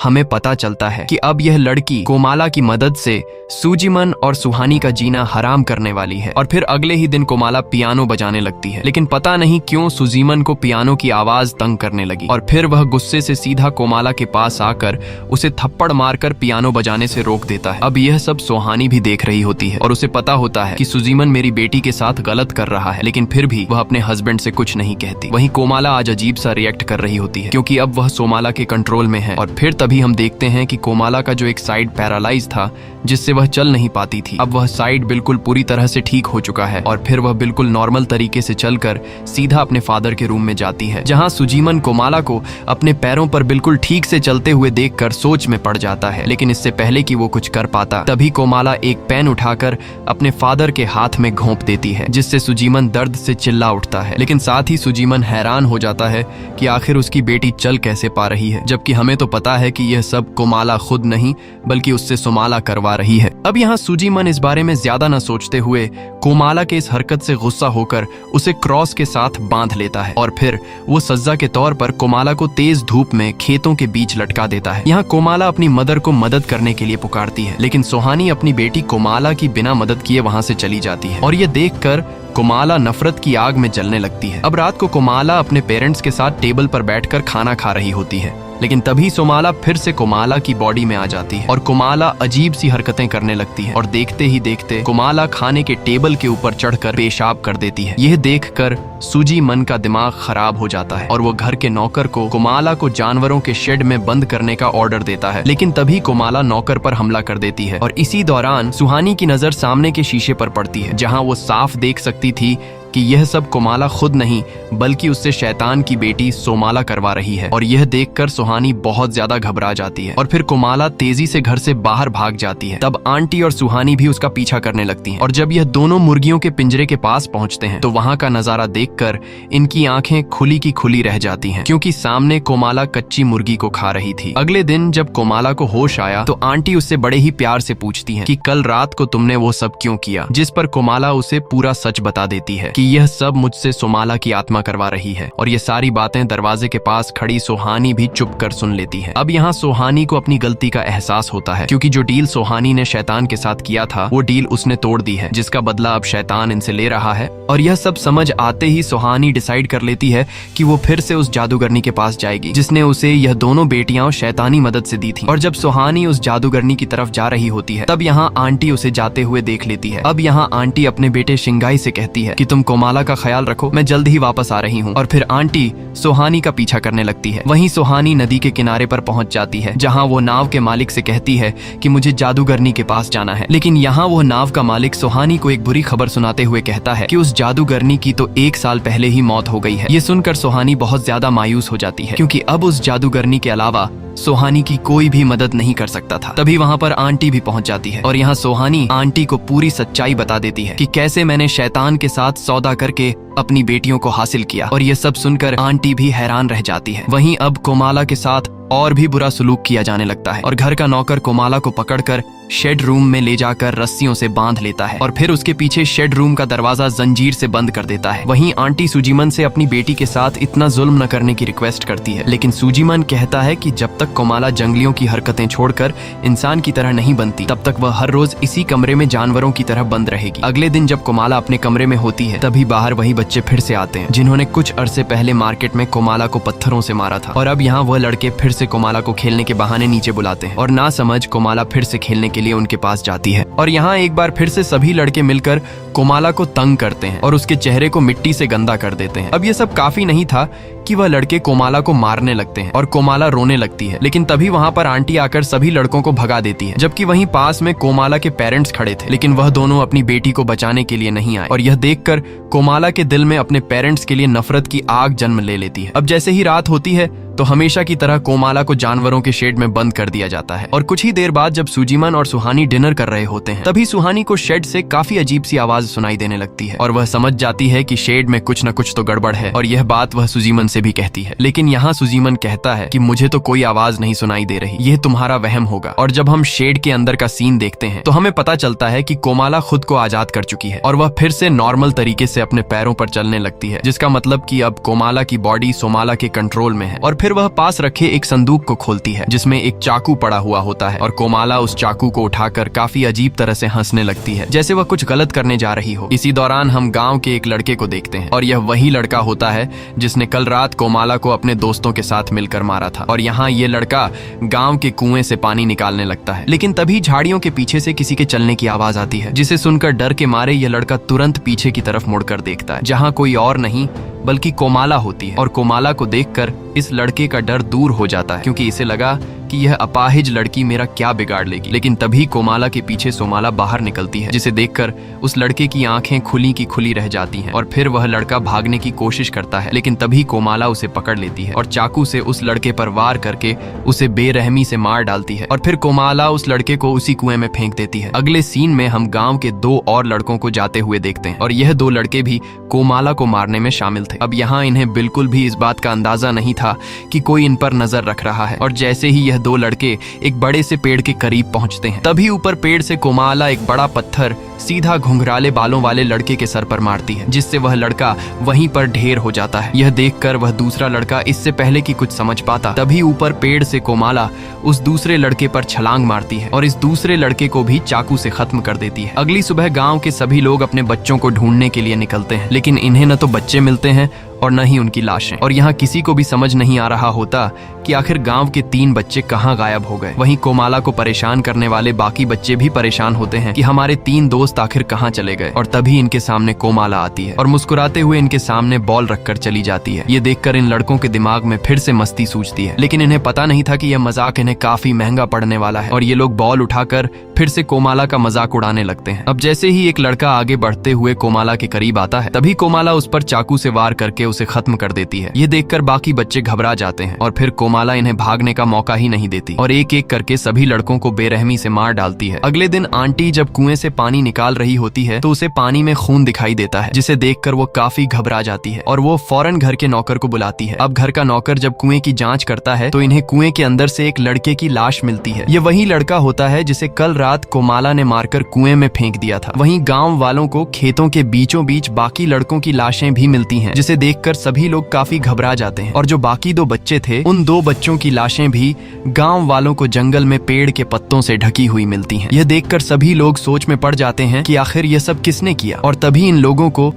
S1: हमें पता चलता है कि अब यह लड़की कोमाला की मदद से सुजीमन और सुहानी का जीना हराम करने वाली है। और फिर अगले ही दिन कोमाला पियानो बजाने लगती है, लेकिन पता नहीं क्यों सुजीमन को पियानो की आवाज तंग करने लगी और फिर वह गुस्से से सीधा कोमाला के पास आकर उसे थप्पड़ मारकर पियानो बजाने से रोक देता है। अब यह सब सुहानी भी देख रही होती है और उसे पता होता है कि सुजीमन मेरी बेटी के साथ गलत कर रहा है, लेकिन फिर भी वह अपने हस्बैंड से कुछ नहीं कहती। वहीं कोमाला आज अजीब सा रिएक्ट कर रही होती है क्योंकि अब वह सोमाला के कंट्रोल में है। और फिर तभी हम देखते हैं कि कोमाला का जो एक साइड पैरालाइज था जिससे वह चल नहीं पाती थी, अब वह साइड बिल्कुल पूरी तरह से ठीक हो चुका है और फिर वह बिल्कुल नॉर्मल तरीके से चलकर सीधा अपने फादर के रूम में जाती है, जहां सुजीमन कोमाला को अपने पैरों पर बिल्कुल ठीक से चलते हुए देखकर सोच में पड़ जाता है। लेकिन इससे पहले कि वो कुछ कर पाता, तभी कोमाला एक पेन उठाकर अपने फादर के हाथ में घोंप देती है, जिससे सुजीमन दर्द से चिल्ला उठता है। लेकिन साथ ही सुजीमन हैरान हो जाता है कि आखिर उसकी बेटी चल कैसे पा रही है, जबकि हमें तो पता है कि यह सब कोमाला खुद नहीं बल्कि उससे सोमाला करवा रही है। अब यहाँ सुजीमन इस बारे में ज्यादा न सोचते हुए कोमाला के इस हरकत से गुस्सा होकर उसे क्रॉस के साथ बांध लेता है और फिर वो सज्जा के तौर पर कोमाला को तेज धूप में खेतों के बीच लटका देता है। यहाँ कोमाला अपनी मदर को मदद करने के लिए पुकारती है, लेकिन सुहानी अपनी बेटी कोमाला की बिना मदद किए वहां से चली जाती है और ये देखकर कोमाला नफरत की आग में जलने लगती है। अब रात को कोमाला अपने पेरेंट्स के साथ टेबल पर बैठकर खाना खा रही होती है, लेकिन तभी सोमाला फिर से कोमाला की बॉडी में आ जाती है और कोमाला अजीब सी हरकतें करने लगती है और देखते ही देखते कोमाला खाने के टेबल के ऊपर चढ़कर पेशाब कर देती है। यह देखकर सुजीमन का दिमाग खराब हो जाता है और वो घर के नौकर को कोमाला को जानवरों के शेड में बंद करने का ऑर्डर देता है, लेकिन तभी कोमाला नौकर पर हमला कर देती है और इसी दौरान सुहानी की नजर सामने के शीशे पर पड़ती है, जहाँ वो साफ देख सकती थी कि यह सब कोमाला खुद नहीं बल्कि उससे शैतान की बेटी सोमाला करवा रही है। और यह देखकर सुहानी बहुत ज्यादा घबरा जाती है और फिर कोमाला तेजी से घर से बाहर भाग जाती है। तब आंटी और सुहानी भी उसका पीछा करने लगती हैं और जब यह दोनों मुर्गियों के पिंजरे के पास पहुंचते हैं तो वहां का नजारा देखकर इनकी आंखें खुली की खुली रह जाती हैं, क्योंकि सामने कोमाला कच्ची मुर्गी को खा रही थी। अगले दिन जब कोमाला को होश आया तो आंटी उससे बड़े ही प्यार से पूछती है कि कल रात को तुमने वो सब क्यों किया, जिस पर कोमाला उसे पूरा सच बता देती है कि यह सब मुझसे सोमाला की आत्मा करवा रही है। और ये सारी बातें दरवाजे के पास खड़ी सुहानी भी चुप कर सुन लेती है। अब यहाँ सुहानी को अपनी गलती का एहसास होता है, क्योंकि जो डील सुहानी ने शैतान के साथ किया था वो डील उसने तोड़ दी है, जिसका बदला अब शैतान इनसे ले रहा है। और यह सब समझ आते ही सुहानी डिसाइड कर लेती है कि वो फिर से उस जादूगरनी के पास जाएगी जिसने उसे यह दोनों बेटियां शैतानी मदद से दी थी। और जब सुहानी उस जादूगरनी की तरफ जा रही होती है तब यहाँ आंटी उसे जाते हुए देख लेती है। अब यहाँ आंटी अपने बेटे शिंगाई से कहती है कि तुम कोमाला का ख्याल रखो, मैं जल्द ही वापस आ रही हूँ। और फिर आंटी सुहानी का पीछा करने लगती है। वहीं सुहानी नदी के किनारे पर पहुंच जाती है, जहाँ वो नाव के मालिक से कहती है कि मुझे जादूगरनी के पास जाना है। लेकिन यहाँ वो नाव का मालिक सुहानी को एक बुरी खबर सुनाते हुए कहता है कि उस जादूगरनी की तो 1 साल पहले ही मौत हो गई है। ये सुनकर सुहानी बहुत ज्यादा मायूस हो जाती है, क्योंकि अब उस जादूगरनी के अलावा सुहानी की कोई भी मदद नहीं कर सकता था। तभी वहाँ पर आंटी भी पहुँच जाती है और यहाँ सुहानी आंटी को पूरी सच्चाई बता देती है कि कैसे मैंने शैतान के साथ सौदा करके अपनी बेटियों को हासिल किया। और ये सब सुनकर आंटी भी हैरान रह जाती है। वहीं अब कोमाला के साथ और भी बुरा सलूक किया जाने लगता है और घर का नौकर कोमाला को पकड़कर शेड रूम में ले जाकर रस्सियों से बांध लेता है और फिर उसके पीछे शेड रूम का दरवाजा जंजीर से बंद कर देता है। वहीं आंटी सुजीमन से अपनी बेटी के साथ इतना जुल्म न करने की रिक्वेस्ट करती है, लेकिन सुजीमन कहता है कि जब तक कोमाला जंगलियों की हरकतें छोड़कर इंसान की तरह नहीं बनती तब तक वह हर रोज इसी कमरे में जानवरों की तरह बंद रहेगी। अगले दिन जब कोमाला अपने कमरे में होती है तभी बाहर वही बच्चे फिर से आते हैं जिन्होंने कुछ अरसे पहले मार्केट में कोमाला को पत्थरों से मारा था। और अब यहाँ वह लड़के फिर से कोमाला को खेलने के बहाने नीचे बुलाते हैं और ना समझ कोमाला फिर से खेलने के लिए उनके पास जाती है। और यहाँ एक बार फिर से सभी लड़के मिलकर कोमाला को तंग करते हैं और उसके चेहरे को मिट्टी से गंदा कर देते हैं। अब ये सब काफी नहीं था कि वह लड़के कोमाला को मारने लगते हैं और कोमाला रोने लगती है, लेकिन तभी वहाँ पर आंटी आकर सभी लड़कों को भगा देती है, जबकि वहीं पास में कोमाला के पेरेंट्स खड़े थे, लेकिन वह दोनों अपनी बेटी को बचाने के लिए नहीं आए। और यह देखकर कोमाला के दिल में अपने पेरेंट्स के लिए नफरत की आग जन्म ले लेती है। अब जैसे ही रात होती है तो हमेशा की तरह कोमाला को जानवरों के शेड में बंद कर दिया जाता है। और कुछ ही देर बाद जब सुजीमन और सुहानी डिनर कर रहे होते हैं तभी सुहानी को शेड से काफी अजीब सी आवाज आवाज सुनाई देने लगती है और वह समझ जाती है कि शेड में कुछ न कुछ तो गड़बड़ है, और यह बात वह सुजीमन से भी कहती है। लेकिन यहाँ सुजीमन कहता है कि मुझे तो कोई आवाज नहीं सुनाई दे रही, यह तुम्हारा वहम होगा। और जब हम शेड के अंदर का सीन देखते हैं तो हमें पता चलता है कि कोमाला खुद को आजाद कर चुकी है और वह फिर से नॉर्मल तरीके से अपने पैरों पर चलने लगती है, जिसका मतलब कि अब कोमाला की बॉडी सोमाला के कंट्रोल में है। और फिर वह पास रखे एक संदूक को खोलती है जिसमें एक चाकू पड़ा हुआ होता है, और कोमाला उस चाकू को उठाकर काफी अजीब तरह से हंसने लगती है, जैसे वह कुछ गलत करने जा रही हो। इसी दौरान हम गांव के एक लड़के को देखते हैं, और यह वही लड़का होता है जिसने कल रात कोमाला को अपने दोस्तों के साथ मिलकर मारा था। और यहाँ ये लड़का गांव के कुएं से पानी निकालने लगता है, लेकिन तभी झाड़ियों के पीछे से किसी के चलने की आवाज आती है, जिसे सुनकर डर के मारे यह लड़का तुरंत पीछे की तरफ मुड़कर देखता है, जहाँ कोई और नहीं बल्कि कोमाला होती है। और कोमाला को देखकर इस लड़के का डर दूर हो जाता है, क्योंकि इसे लगा कि यह अपाहिज लड़की मेरा क्या बिगाड़ लेगी। लेकिन तभी कोमाला के पीछे सोमाला बाहर निकलती है, जिसे देखकर उस लड़के की आंखें खुली की खुली रह जाती हैं, और फिर वह लड़का भागने की कोशिश करता है, लेकिन तभी कोमाला उसे पकड़ लेती है और चाकू से उस लड़के पर वार करके उसे बेरहमी से मार डालती है। और फिर कोमाला उस लड़के को उसी कुएं में फेंक देती है। अगले सीन में हम गाँव के 2 और लड़कों को जाते हुए देखते हैं, और यह 2 लड़के भी कोमाला को मारने में शामिल थे। अब यहाँ इन्हें बिल्कुल भी इस बात का अंदाजा नहीं था कि कोई इन पर नजर रख रहा है, और जैसे ही यह 2 लड़के एक बड़े से पेड़ के करीब पहुंचते हैं, तभी ऊपर पेड़ से कोमाला एक बड़ा पत्थर सीधा घुंघराले बालों वाले लड़के के सर पर मारती है, जिससे वह लड़का वहीं पर ढेर हो जाता है। यह देखकर वह दूसरा लड़का इससे पहले कि कुछ समझ पाता, तभी ऊपर पेड़ से कोमाला उस दूसरे लड़के पर छलांग मारती है और इस दूसरे लड़के को भी चाकू से खत्म कर देती है। अगली सुबह गांव के सभी लोग अपने बच्चों को ढूंढने के लिए निकलते हैं, लेकिन इन्हें न तो बच्चे मिलते हैं और न ही उनकी लाशें। और यहाँ किसी को भी समझ नहीं आ रहा होता कि आखिर गांव के 3 बच्चे कहाँ गायब हो गए। वहीं कोमाला को परेशान करने वाले बाकी बच्चे भी परेशान होते हैं कि हमारे 3 दोस्त आखिर कहाँ चले गए। और तभी इनके सामने कोमाला आती है और मुस्कुराते हुए इनके सामने बॉल रखकर चली जाती है। ये देखकर इन लड़कों के दिमाग में फिर से मस्ती सूझती है, लेकिन इन्हें पता नहीं था कि यह मजाक इन्हें काफी महंगा पड़ने वाला है, और ये लोग बॉल उठाकर फिर से कोमाला का मजाक उड़ाने लगते हैं। अब जैसे ही एक लड़का आगे बढ़ते हुए कोमाला के करीब आता है, तभी कोमाला उस पर चाकू से वार करके उसे खत्म कर देती है। ये देखकर बाकी बच्चे घबरा जाते हैं, और फिर कोमाला इन्हें भागने का मौका ही नहीं देती और एक एक करके सभी लड़कों को बेरहमी से मार डालती है। अगले दिन आंटी जब कुएं से पानी निकाल रही होती है तो उसे पानी में खून दिखाई देता है, जिसे देखकर वो काफी घबरा जाती है और वो फौरन घर के नौकर को बुलाती है। अब घर का नौकर जब कुएं की जांच करता है तो इन्हें कुएं के अंदर से एक लड़के की लाश मिलती है। ये वही लड़का होता है जिसे कल रात कोमाला ने मारकर कुएं में फेंक दिया था। वहीं गांव वालों को खेतों के बीचों बीच बाकी लड़कों की लाशें भी मिलती हैं, जिसे देखकर सभी लोग काफी घबरा जाते हैं। और जो बाकी 2 बच्चे थे, उन 2 बच्चों की लाशें भी गांव वालों को जंगल में पेड़ के पत्तों से ढकी हुई मिलती हैं। यह देखकर सभी लोग सोच में पड़ जाते हैं कि आखिर यह सब किसने किया। और तभी इन लोगों को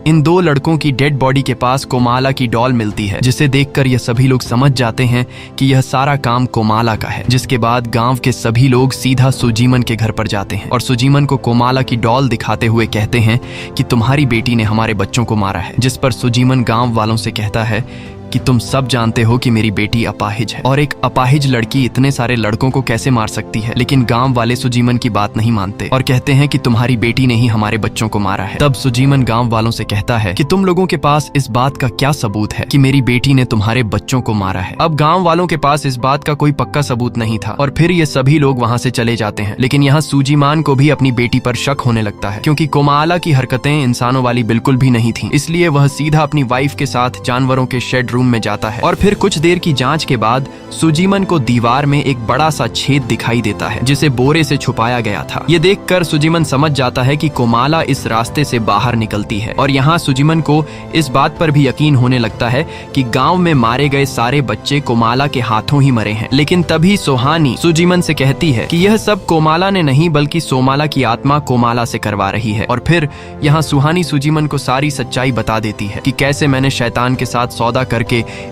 S1: इन 2 लड़कों की डेड बॉडी के पास कोमाला की डॉल मिलती है, जिसे देखकर यह सभी लोग समझ जाते हैं कि यह सारा काम कोमाला का है। जिसके बाद गांव के सभी लोग सीधा सुजीमन के घर पर जाते हैं और सुजीमन को कोमाला की डॉल दिखाते हुए कहते हैं कि तुम्हारी बेटी ने हमारे बच्चों को मारा है। जिस पर सुजीमन गांव वालों से कहता है कि तुम सब जानते हो कि मेरी बेटी अपाहिज है, और एक अपाहिज लड़की इतने सारे लड़कों को कैसे मार सकती है। लेकिन गांव वाले सुजीमन की बात नहीं मानते और कहते हैं कि तुम्हारी बेटी ने ही हमारे बच्चों को मारा है। तब सुजीमन गांव वालों से कहता है कि तुम लोगों के पास इस बात का क्या सबूत है कि मेरी बेटी ने तुम्हारे बच्चों को मारा है। अब गांव वालों के पास इस बात का कोई पक्का सबूत नहीं था और फिर ये सभी लोग वहाँ से चले जाते हैं। लेकिन यहाँ सुजीमान को भी अपनी बेटी पर शक होने लगता है, क्योंकि कोमाला की हरकतें इंसानों वाली बिल्कुल भी नहीं थी। इसलिए वह सीधा अपनी वाइफ के साथ जानवरों के शेड रूम में जाता है और फिर कुछ देर की जांच के बाद सुजीमन को दीवार में एक बड़ा सा छेद दिखाई देता है, जिसे बोरे से छुपाया गया था। ये देखकर सुजीमन समझ जाता है कि कोमाला इस रास्ते से बाहर निकलती है, और यहाँ सुजीमन को इस बात पर भी यकीन होने लगता है कि गांव में मारे गए सारे बच्चे कोमाला के हाथों ही मरे हैं। लेकिन तभी सोहानी सुजीमन से कहती है कि यह सब कोमाला ने नहीं बल्कि सोमाला की आत्मा कोमाला से करवा रही है। और फिर यहाँ सुहानी सुजीमन को सारी सच्चाई बता देती है कि कैसे मैंने शैतान के साथ सौदा करके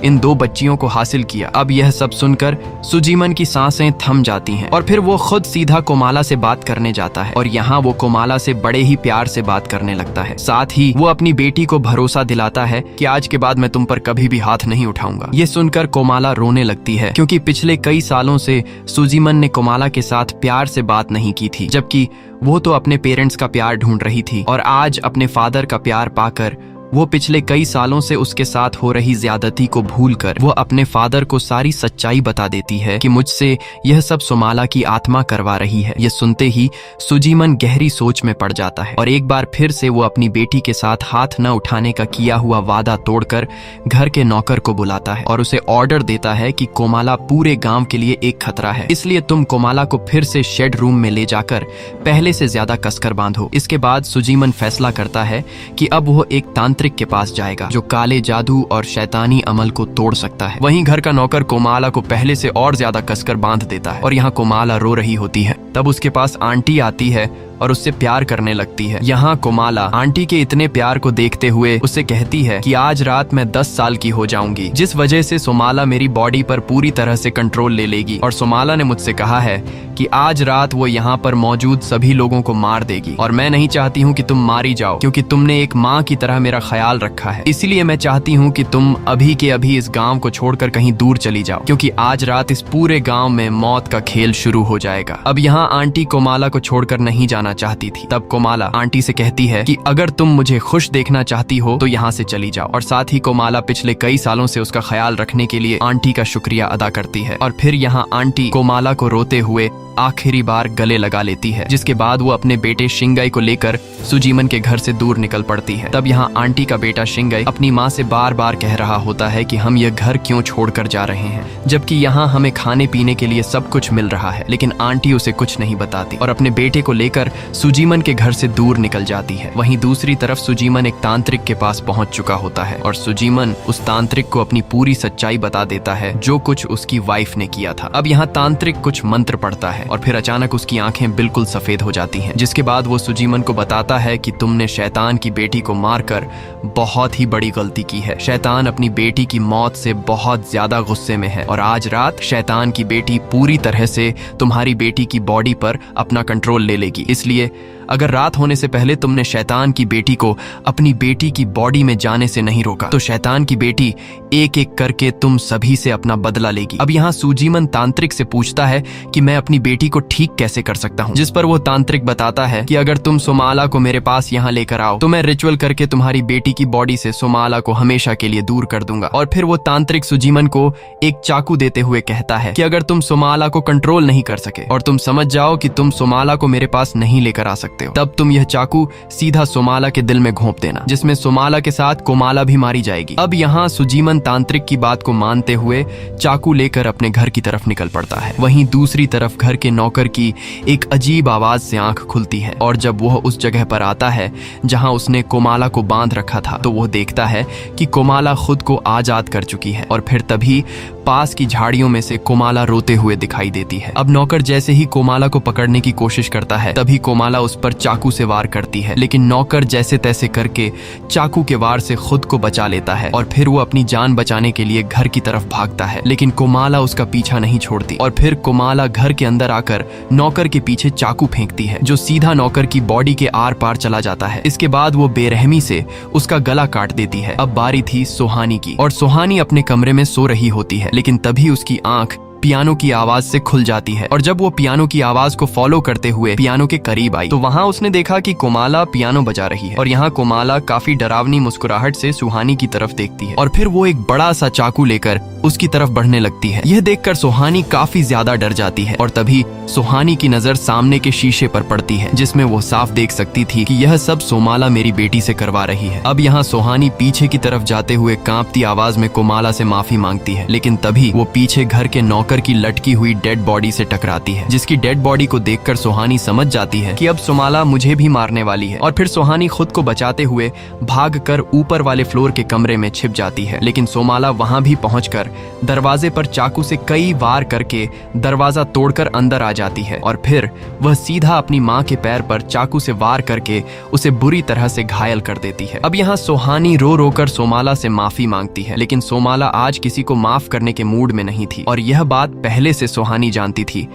S1: इन 2 बच्चियों को हासिल किया। अब यह सब सुनकर सुजीमन की सांसें थम जाती हैं और फिर वो खुद सीधा कोमाला से बात करने जाता है, और यहाँ वो कोमाला से बड़े ही प्यार से बात करने लगता है। साथ ही वो अपनी बेटी को भरोसा दिलाता है कि आज के बाद मैं तुम पर कभी भी हाथ नहीं उठाऊंगा। ये सुनकर कोमाला रोने लगती है, क्योंकि पिछले कई सालों से सुजीमन ने कोमाला के साथ प्यार से बात नहीं की थी, जबकि वो तो अपने पेरेंट्स का प्यार ढूंढ रही थी, और आज अपने फादर का प्यार पाकर वो पिछले कई सालों से उसके साथ हो रही ज्यादती को भूलकर वो अपने फादर को सारी सच्चाई बता देती है कि मुझसे यह सब सोमाला की आत्मा करवा रही है। यह सुनते ही सुजीमन गहरी सोच में पड़ जाता है और एक बार फिर से वो अपनी बेटी के साथ हाथ न उठाने का किया हुआ वादा तोड़कर घर के नौकर को बुलाता है और उसे ऑर्डर देता है कि कोमाला पूरे गांव के लिए एक खतरा है, इसलिए तुम कोमाला को फिर से शेड रूम में ले जाकर पहले से ज्यादा कसकर बांधो। इसके बाद सुजीमन फैसला करता है कि अब वो एक तांत्रिक के पास जाएगा जो काले जादू और शैतानी अमल को तोड़ सकता है। वहीं घर का नौकर कोमाला को पहले से और ज्यादा कसकर बांध देता है और यहाँ कोमाला रो रही होती है। तब उसके पास आंटी आती है और उससे प्यार करने लगती है। यहाँ कोमाला आंटी के इतने प्यार को देखते हुए उससे कहती है कि आज रात मैं 10 साल की हो जाऊंगी, जिस वजह से सोमाला मेरी बॉडी पर पूरी तरह से कंट्रोल ले लेगी और सोमाला ने मुझसे कहा है कि आज रात वो यहाँ पर मौजूद सभी लोगों को मार देगी और मैं नहीं चाहती हूँ कि तुम मारी जाओ, क्योंकि तुमने एक माँ की तरह मेरा ख्याल रखा है। इसीलिए मैं चाहती हूँ कि तुम अभी के अभी इस गाँव को छोड़कर कहीं दूर चली जाओ, क्योंकि आज रात इस पूरे गाँव में मौत का खेल शुरू हो जाएगा। अब यहाँ आंटी कोमाला को छोड़कर नहीं जाना चाहती थी। तब कोमाला आंटी से कहती है कि अगर तुम मुझे खुश देखना चाहती हो तो यहाँ से चली जाओ, और साथ ही कोमाला पिछले कई सालों से उसका ख्याल रखने के लिए आंटी का शुक्रिया अदा करती है। और फिर यहाँ आंटी कोमाला को रोते हुए आखिरी बार गले लगा लेती है, जिसके बाद वो अपने बेटे शिंगाई को लेकर सुजीमन के घर से दूर निकल पड़ती है। तब यहाँ आंटी का बेटा शिंगाई अपनी माँ से बार बार कह रहा होता है कि हम यह घर क्यों छोड़कर जा रहे हैं, जबकि यहाँ हमें खाने पीने के लिए सब कुछ मिल रहा है। लेकिन आंटी उसे कुछ नहीं बताती और अपने बेटे को लेकर सुजीमन के घर से दूर निकल जाती है। वहीं दूसरी तरफ सुजीमन एक तांत्रिक के पास पहुंच चुका होता है और सुजीमन उस तांत्रिक को अपनी पूरी सच्चाई बता देता है जो कुछ उसकी वाइफ ने किया था। अब यहाँ तांत्रिक कुछ मंत्र पढ़ता है और फिर अचानक उसकी आंखें बिल्कुल सफेद हो जाती हैं, जिसके बाद वो सुजीमन को बताता है कि तुमने शैतान की बेटी को मारकर बहुत ही बड़ी गलती की है। शैतान अपनी बेटी की मौत से बहुत ज्यादा गुस्से में है और आज रात शैतान की बेटी पूरी तरह से तुम्हारी बेटी की बॉडी पर अपना कंट्रोल ले लेगी। इसलिए अगर रात होने से पहले तुमने शैतान की बेटी को अपनी बेटी की बॉडी में जाने से नहीं रोका तो शैतान की बेटी एक एक करके तुम सभी से अपना बदला लेगी। अब यहाँ सुजीमन तांत्रिक से पूछता है कि मैं अपनी बेटी को ठीक कैसे कर सकता हूँ, जिस पर वो तांत्रिक बताता है कि अगर तुम सोमाला को मेरे पास यहाँ लेकर आओ तो मैं रिचुअल करके तुम्हारी बेटी की बॉडी से सोमाला को हमेशा के लिए दूर कर दूंगा। और फिर वो तांत्रिक सुजीमन को एक चाकू देते हुए कहता है कि अगर तुम सोमाला को कंट्रोल नहीं कर सके और तुम समझ जाओ कि तुम सोमाला को मेरे पास नहीं लेकर आ सकते हो, तब तुम यह चाकू सीधा सोमाला के दिल में घोंप देना, जिसमें सोमाला के साथ कोमाला भी मारी जाएगी। अब यहाँ सुजीमन तांत्रिक की बात को मानते हुए चाकू लेकर अपने घर की तरफ निकल पड़ता है। वहीं दूसरी तरफ घर के नौकर की एक अजीब आवाज से आंख खुलती है और जब वह उस जगह पर आता है जहाँ उसने कोमाला को बांध रखा था तो वो देखता है कि कोमाला खुद को आजाद कर चुकी है। और फिर तभी पास की झाड़ियों में से कोमाला रोते हुए दिखाई देती है। अब नौकर जैसे ही कोमाला को पकड़ने की कोशिश करता है तभी कोमाला उस पर चाकू से वार करती है, लेकिन नौकर जैसे तैसे करके चाकू के वार से खुद को बचा लेता है और फिर वो अपनी जान बचाने के लिए घर की तरफ भागता है। लेकिन कोमाला उसका पीछा नहीं छोड़ती और फिर कोमाला घर के अंदर आकर नौकर के पीछे चाकू फेंकती है जो सीधा नौकर की बॉडी के आर पार चला जाता है। इसके बाद वो बेरहमी से उसका गला काट देती है। अब बारी थी सुहानी की और सुहानी अपने कमरे में सो रही होती है, लेकिन तभी उसकी आंख पियानो की आवाज से खुल जाती है और जब वो पियानो की आवाज को फॉलो करते हुए पियानो के करीब आई तो वहाँ उसने देखा कि कोमाला पियानो बजा रही है। और यहाँ कोमाला काफी डरावनी मुस्कुराहट से सुहानी की तरफ देखती है और फिर वो एक बड़ा सा चाकू लेकर उसकी तरफ बढ़ने लगती है। यह देखकर सुहानी काफी ज्यादा डर जाती है और तभी सुहानी की नजर सामने के शीशे पर पड़ती है जिसमें वो साफ देख सकती थी कि यह सब सोमाला मेरी बेटी से करवा रही है। अब यहाँ सुहानी पीछे की तरफ जाते हुए कांपती आवाज में कोमाला से माफी मांगती है, लेकिन तभी वो पीछे घर के नौकर की लटकी हुई डेड बॉडी से टकराती है, जिसकी डेड बॉडी को देखकर सुहानी समझ जाती है कि अब सोमाला मुझे भी मारने वाली है। और फिर सुहानी खुद को बचाते हुए भागकर ऊपर वाले फ्लोर के कमरे में छिप जाती है, लेकिन सोमाला वहां भी पहुंचकर दरवाजे पर चाकू से कई वार करके दरवाजा तोड़कर अंदर आ जाती है और फिर वह सीधा अपनी माँ के पैर पर चाकू से वार करके उसे बुरी तरह से घायल कर देती है। अब यहाँ सुहानी रो रो कर सोमाला से माफी मांगती है, लेकिन सोमाला आज किसी को माफ करने के मूड में नहीं थी और यह बात पहले से सुहानी जानती थी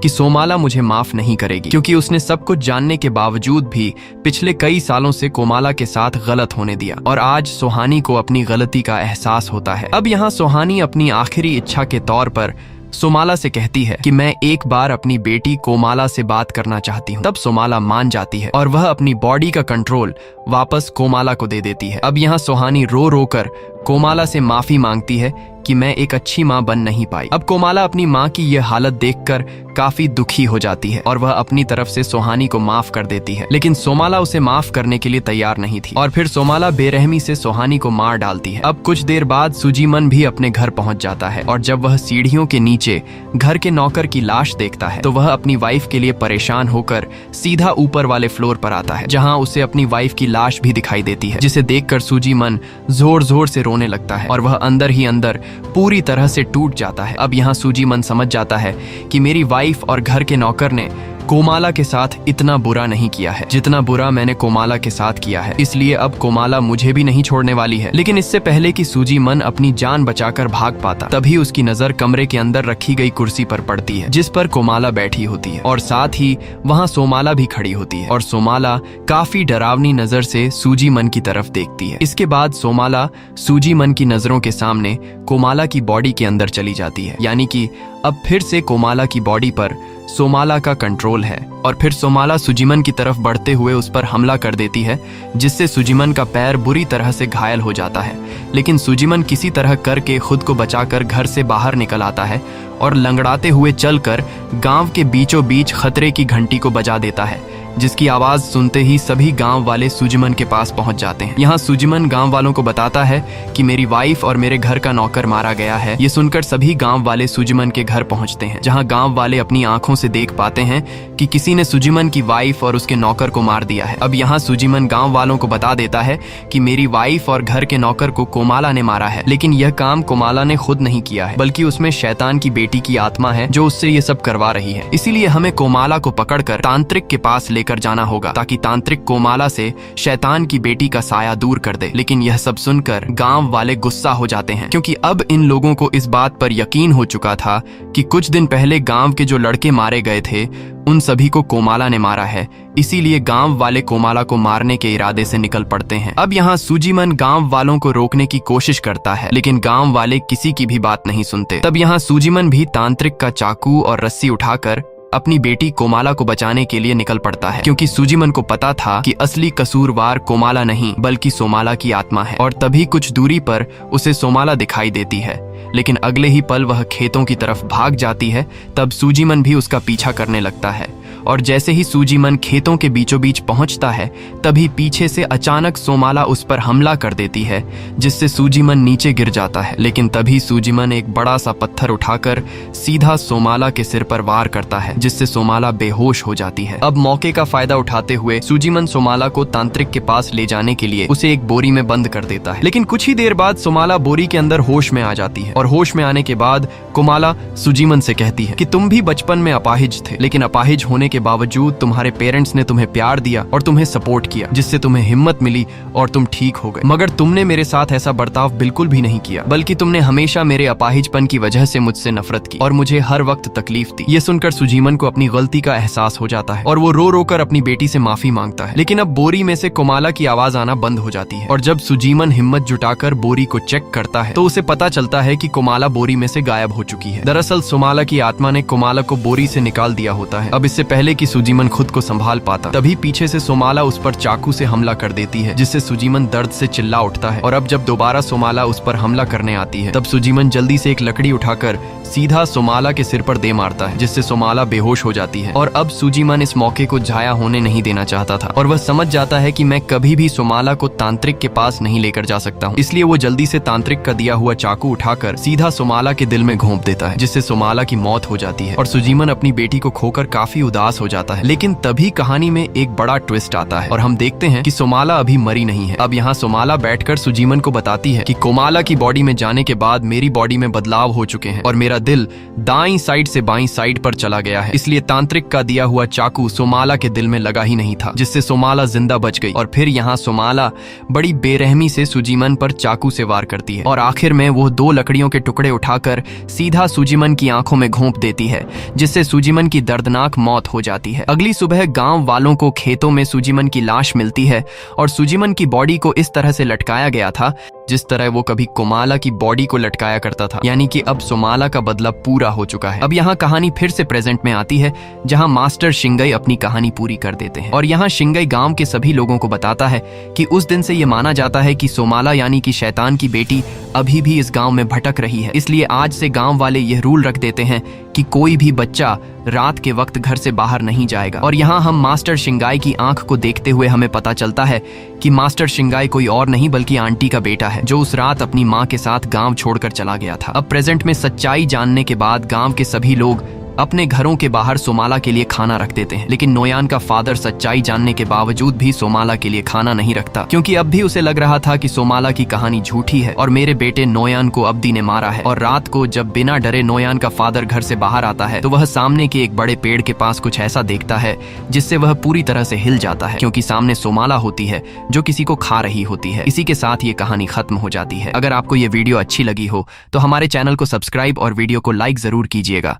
S1: कि सोमाला मुझे माफ नहीं करेगी, क्योंकि उसने सब कुछ जानने के बावजूद भी पिछले कई सालों से कोमाला के साथ गलत होने दिया और आज सुहानी को अपनी गलती का एहसास होता है। अब यहाँ सुहानी अपनी आखिरी इच्छा के तौर पर सोमाला से कहती है कि मैं एक बार अपनी बेटी कोमाला से बात करना चाहती हूँ। तब सोमाला मान जाती है और वह अपनी बॉडी का कंट्रोल वापस कोमाला को दे देती है। अब यहाँ सुहानी रो रो कर कोमाला से माफी मांगती है कि मैं एक अच्छी माँ बन नहीं पाई। अब कोमाला अपनी माँ की यह हालत देखकर काफी दुखी हो जाती है और वह अपनी तरफ से सुहानी को माफ कर देती है, लेकिन सोमाला उसे माफ करने के लिए तैयार नहीं थी और फिर सोमाला बेरहमी से सुहानी को मार डालती है। अब कुछ देर बाद सुजीमन भी अपने घर पहुंच जाता है और जब वह सीढ़ियों के नीचे घर के नौकर की लाश देखता है तो वह अपनी वाइफ के लिए परेशान होकर सीधा ऊपर वाले फ्लोर पर आता है, जहाँ उसे अपनी वाइफ की लाश भी दिखाई देती है, जिसे देखकर सुजीमन जोर जोर से रोने लगता है और वह अंदर ही अंदर पूरी तरह से टूट जाता है। अब यहाँ सुजीमन समझ जाता है कि मेरी वाइफ और घर के नौकर ने कोमाला के साथ इतना बुरा नहीं किया है जितना बुरा मैंने कोमाला के साथ किया है, इसलिए अब कोमाला मुझे भी नहीं छोड़ने वाली है। लेकिन इससे पहले कि सुजीमन अपनी जान बचाकर भाग पाता, तभी उसकी नजर कमरे के अंदर रखी गई कुर्सी पर पड़ती है जिस पर कोमाला बैठी होती है और साथ ही वहाँ सोमाला भी खड़ी होती है और सोमाला काफी डरावनी नजर से सुजीमन की तरफ देखती है। इसके बाद सोमाला सुजीमन की नजरों के सामने कोमाला की बॉडी के अंदर चली जाती है, यानी कि अब फिर से कोमाला की बॉडी पर सोमाला का कंट्रोल है और फिर सोमाला सुजीमन की तरफ बढ़ते हुए उस पर हमला कर देती है, जिससे सुजीमन का पैर बुरी तरह से घायल हो जाता है। लेकिन सुजीमन किसी तरह करके खुद को बचाकर घर से बाहर निकल आता है और लंगड़ाते हुए चलकर गांव के बीचों बीच खतरे की घंटी को बजा देता है, जिसकी आवाज सुनते ही सभी गांव वाले सुजीमन के पास पहुंच जाते हैं। यहाँ सुजीमन गांव वालों को बताता है कि मेरी वाइफ और मेरे घर का नौकर मारा गया है। ये सुनकर सभी गांव वाले सुजीमन के घर पहुंचते हैं, जहां गांव वाले अपनी आंखों से देख पाते हैं कि किसी ने सुजीमन की वाइफ और उसके नौकर को मार दिया है। अब यहाँ सुजीमन गांव वालों को बता देता है कि मेरी वाइफ और घर के नौकर को कोमाला ने मारा है, लेकिन यह काम कोमाला ने खुद नहीं किया है, बल्कि उसमें शैतान की बेटी की आत्मा है जो उससे ये सब करवा रही है। इसीलिए हमें कोमाला को पकड़कर तांत्रिक के पास लेकर जाना होगा ताकि तांत्रिक कोमाला से शैतान की बेटी का साया दूर कर दे। लेकिन यह सब सुनकर गांव वाले गुस्सा हो जाते हैं, क्योंकि अब इन लोगों को इस बात पर यकीन हो चुका था कि कुछ दिन पहले गांव के जो लड़के मारे गए थे उन सभी को कोमाला ने मारा है। इसीलिए गांव वाले कोमाला को मारने के इरादे से निकल पड़ते हैं। अब यहाँ सुजीमन गांव वालों को रोकने की कोशिश करता है, लेकिन गांव वाले किसी की भी बात नहीं सुनते। तब यहाँ सुजीमन भी तांत्रिक का चाकू और रस्सी उठाकर अपनी बेटी कोमाला को बचाने के लिए निकल पड़ता है, क्योंकि सुजीमन को पता था कि असली कसूरवार कोमाला नहीं बल्कि सोमाला की आत्मा है। और तभी कुछ दूरी पर उसे सोमाला दिखाई देती है, लेकिन अगले ही पल वह खेतों की तरफ भाग जाती है। तब सुजीमन भी उसका पीछा करने लगता है और जैसे ही सुजीमन खेतों के बीचों बीच पहुंचता है तभी पीछे से अचानक सोमाला उस पर हमला कर देती है, जिससे सुजीमन नीचे गिर जाता है। लेकिन तभी सुजीमन एक बड़ा सा पत्थर उठाकर सीधा सोमाला के सिर पर वार करता है, जिससे सोमाला बेहोश हो जाती है। अब मौके का फायदा उठाते हुए सुजीमन सोमाला को तांत्रिक के पास ले जाने के लिए उसे एक बोरी में बंद कर देता है। लेकिन कुछ ही देर बाद सोमाला बोरी के अंदर होश में आ जाती है और होश में आने के बाद कोमाला सुजीमन से कहती है कि तुम भी बचपन में अपाहिज थे, लेकिन अपाहिज होने के बावजूद तुम्हारे पेरेंट्स ने तुम्हें प्यार दिया और तुम्हें सपोर्ट किया, जिससे तुम्हें हिम्मत मिली और तुम ठीक हो गए। मगर तुमने मेरे साथ ऐसा बर्ताव बिल्कुल भी नहीं किया, बल्कि तुमने हमेशा मेरे अपाहिजपन की वजह से मुझसे नफरत की और मुझे हर वक्त तकलीफ दी। ये सुनकर सुजीमन को अपनी गलती का एहसास हो जाता है और वो रो रो कर अपनी बेटी से माफी मांगता है। लेकिन अब बोरी में से कोमाला की आवाज आना बंद हो जाती है और जब सुजीमन हिम्मत जुटाकर बोरी को चेक करता है तो उसे पता चलता है कि कोमाला बोरी में से गायब हो चुकी है। दरअसल सोमाला की आत्मा ने कोमाला को बोरी से निकाल दिया होता है। अब इससे पहले कि सुजीमन खुद को संभाल पाता, तभी पीछे से सोमाला उस पर चाकू से हमला कर देती है, जिससे सुजीमन दर्द से चिल्ला उठता है। और अब जब दोबारा सोमाला उस पर हमला करने आती है तब सुजीमन जल्दी से एक लकड़ी उठाकर सीधा सोमाला के सिर पर दे मारता है, जिससे सोमाला बेहोश हो जाती है। और अब सुजीमन इस मौके को जाया होने नहीं देना चाहता था और वह समझ जाता है कि मैं कभी भी सोमाला को तांत्रिक के पास नहीं लेकर जा सकता हूँ। इसलिए वो जल्दी से तांत्रिक का दिया हुआ चाकू उठाकर सीधा सोमाला के दिल में घोंप देता है, जिससे सोमाला की मौत हो जाती है और सुजीमन अपनी बेटी को खोकर काफी उदास हो जाता है। लेकिन तभी कहानी में एक बड़ा ट्विस्ट आता है और हम देखते हैं कि सोमाला अभी मरी नहीं है। अब यहाँ सोमाला बैठकर सुजीमन को बताती है कि कोमाला की बॉडी में जाने के बाद मेरी बॉडी में बदलाव हो चुके हैं और मेरा दिल दाईं साइड से बाईं साइड पर चला गया है, इसलिए तांत्रिक का दिया हुआ चाकू सोमाला के दिल में लगा ही नहीं था, जिससे सोमाला जिंदा बच गई। और फिर यहाँ सोमाला बड़ी बेरहमी से सुजीमन पर चाकू से वार करती है और आखिर में वो 2 लकड़ियों के टुकड़े उठाकर सीधा सुजीमन की आंखों में घोंप देती है, जिससे सुजीमन की दर्दनाक मौत हो जाती है। अगली सुबह गांव वालों को खेतों में सुजीमन की लाश मिलती है और सुजीमन की बॉडी को इस तरह से लटकाया गया था जिस तरह वो कभी कोमाला की बॉडी को लटकाया करता था। यानी कि अब सोमाला का बदला पूरा हो चुका है। अब यहाँ कहानी फिर से प्रेजेंट में आती है, जहाँ मास्टर शिंगई अपनी कहानी पूरी कर देते हैं। और यहाँ शिंगई गांव के सभी लोगों को बताता है कि उस दिन से ये माना जाता है कि सोमाला यानी कि शैतान की बेटी अभी भी इस गांव में भटक रही है। इसलिए आज से गांव वाले यह रूल रख देते हैं कि कोई भी बच्चा रात के वक्त घर से बाहर नहीं जाएगा। और यहाँ हम मास्टर शिंगाई की आंख को देखते हुए हमें पता चलता है कि मास्टर शिंगाई कोई और नहीं बल्कि आंटी का बेटा है, जो उस रात अपनी माँ के साथ गांव छोड़कर चला गया था। अब प्रेजेंट में सच्चाई जानने के बाद गांव के सभी लोग अपने घरों के बाहर सोमाला के लिए खाना रख देते हैं। लेकिन नोयान का फादर सच्चाई जानने के बावजूद भी सोमाला के लिए खाना नहीं रखता, क्योंकि अब भी उसे लग रहा था कि सोमाला की कहानी झूठी है और मेरे बेटे नोयान को अब्दी ने मारा है। और रात को जब बिना डरे नोयान का फादर घर से बाहर आता है तो वह सामने के एक बड़े पेड़ के पास कुछ ऐसा देखता है जिससे वह पूरी तरह से हिल जाता है, क्योंकि सामने सोमाला होती है जो किसी को खा रही होती है। इसी के साथ ये कहानी खत्म हो जाती है। अगर आपको ये वीडियो अच्छी लगी हो तो हमारे चैनल को सब्सक्राइब और वीडियो को लाइक जरूर कीजिएगा।